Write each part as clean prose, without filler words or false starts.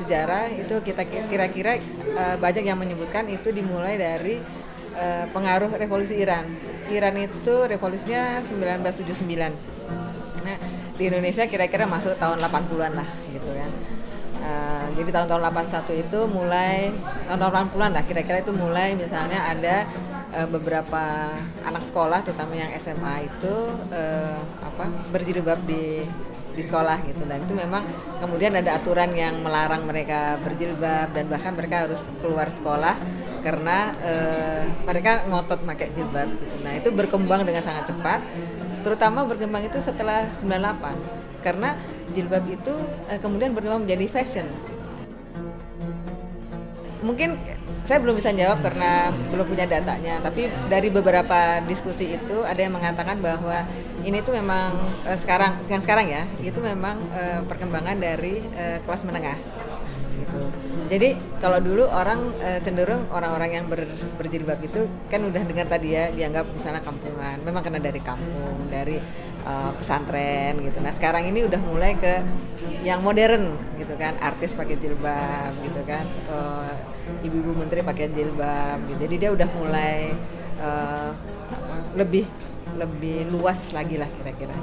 sejarah itu kita kira-kira banyak yang menyebutkan itu dimulai dari pengaruh revolusi Iran. Iran itu revolusinya 1979. Nah, di Indonesia kira-kira masuk tahun 80-an lah gitu kan. Jadi tahun-tahun 81 itu mulai tahun 80-an lah kira-kira itu mulai misalnya ada beberapa anak sekolah terutama yang SMA itu berjilbab di sekolah gitu, dan itu memang kemudian ada aturan yang melarang mereka berjilbab dan bahkan mereka harus keluar sekolah karena mereka ngotot pakai jilbab gitu. Nah, itu berkembang dengan sangat cepat, terutama berkembang itu setelah 98 karena jilbab itu kemudian berkembang menjadi fashion. Mungkin saya belum bisa jawab karena belum punya datanya, tapi dari beberapa diskusi itu ada yang mengatakan bahwa ini tuh memang sekarang ya, itu memang perkembangan dari kelas menengah gitu. Jadi kalau dulu orang cenderung orang-orang yang berjilbab itu kan udah dengar tadi ya, dianggap misalnya kampungan, memang karena dari kampung, dari pesantren gitu. Nah, sekarang ini udah mulai ke yang modern gitu kan, artis pakai jilbab gitu kan, ibu-ibu menteri pakai jilbab gitu. Jadi dia udah mulai lebih luas lagi lah kira-kira.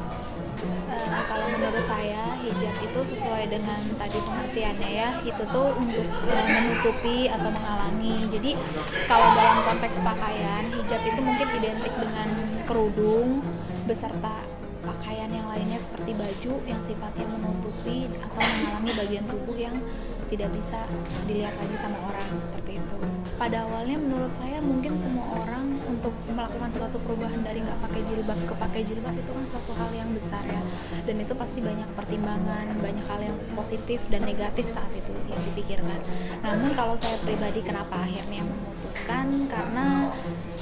Kalau menurut saya hijab itu sesuai dengan tadi pengertiannya ya, itu tuh untuk menutupi atau menghalangi. Jadi kalau dalam konteks pakaian, hijab itu mungkin identik dengan kerudung beserta pakaian yang lainnya seperti baju yang sifatnya menutupi atau menghalangi bagian tubuh yang tidak bisa dilihat lagi sama orang, seperti itu. Pada awalnya menurut saya mungkin semua orang untuk melakukan suatu perubahan dari nggak pakai jilbab ke pakai jilbab itu kan suatu hal yang besar ya, dan itu pasti banyak pertimbangan, banyak hal yang positif dan negatif saat itu yang dipikirkan. Namun kalau saya pribadi kenapa akhirnya memutuskan, karena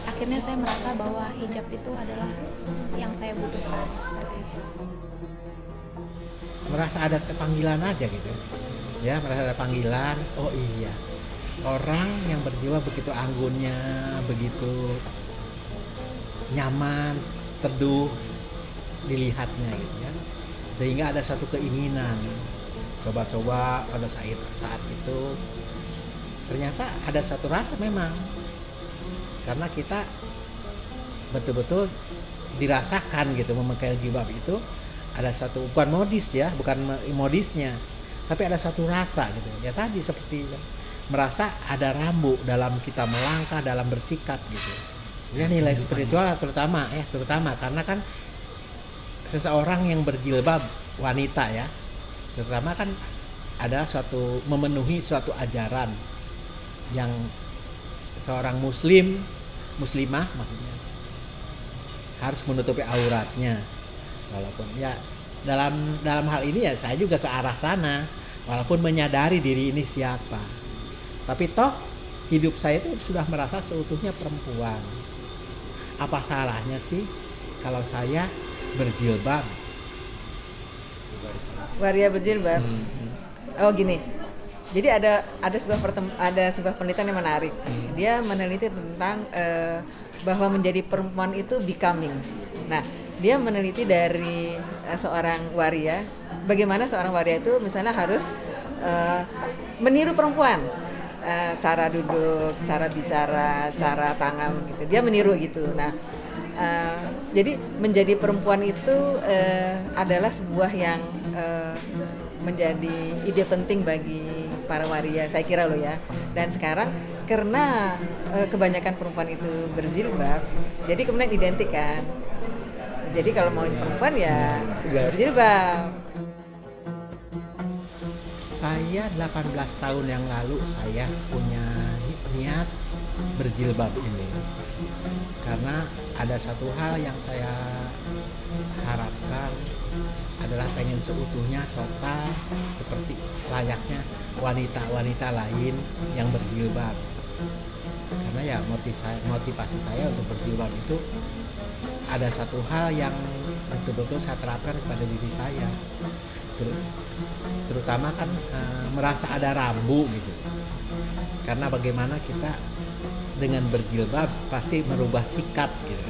akhirnya saya merasa bahwa hijab itu adalah yang saya butuhkan, seperti itu. Merasa ada panggilan aja gitu ya, merasa ada panggilan. Oh iya, orang yang berjiwa begitu anggunnya, begitu nyaman, teduh dilihatnya gitu ya, sehingga ada satu keinginan coba-coba pada saat itu. Ternyata ada satu rasa memang, karena kita betul-betul dirasakan gitu memakai jilbab itu ada satu, bukan modis ya, bukan modisnya, tapi ada satu rasa gitu ya, tadi seperti merasa ada rambu dalam kita melangkah, dalam bersikap gitu ya, nilai spiritual terutama karena kan seseorang yang berjilbab, wanita ya terutama, kan ada suatu memenuhi suatu ajaran yang seorang muslimah maksudnya harus menutupi auratnya. Walaupun ya dalam hal ini ya saya juga ke arah sana, walaupun menyadari diri ini siapa, tapi toh hidup saya itu sudah merasa seutuhnya perempuan. Apa salahnya sih kalau saya berjilbab? Waria berjilbab. Oh gini. Jadi ada sebuah penelitian yang menarik. Dia meneliti tentang bahwa menjadi perempuan itu becoming. Nah, dia meneliti dari seorang waria, bagaimana seorang waria itu misalnya harus meniru perempuan, cara duduk, cara bicara, cara tangan gitu. Dia meniru gitu. Nah, jadi menjadi perempuan itu adalah sebuah yang menjadi ide penting bagi para waria, saya kira loh ya. Dan sekarang karena kebanyakan perempuan itu berjilbab, jadi kemudian identik kan. Jadi kalau mau perempuan ya berjilbab. Saya 18 tahun yang lalu saya punya niat berjilbab ini, karena ada satu hal yang saya harapkan adalah pengen seutuhnya total seperti layaknya wanita-wanita lain yang berjilbab. Karena ya motivasi saya untuk berjilbab itu ada satu hal yang betul-betul saya terapkan kepada diri saya, terutama kan merasa ada rambu gitu. Karena bagaimana kita dengan berjilbab pasti merubah sikap gitu.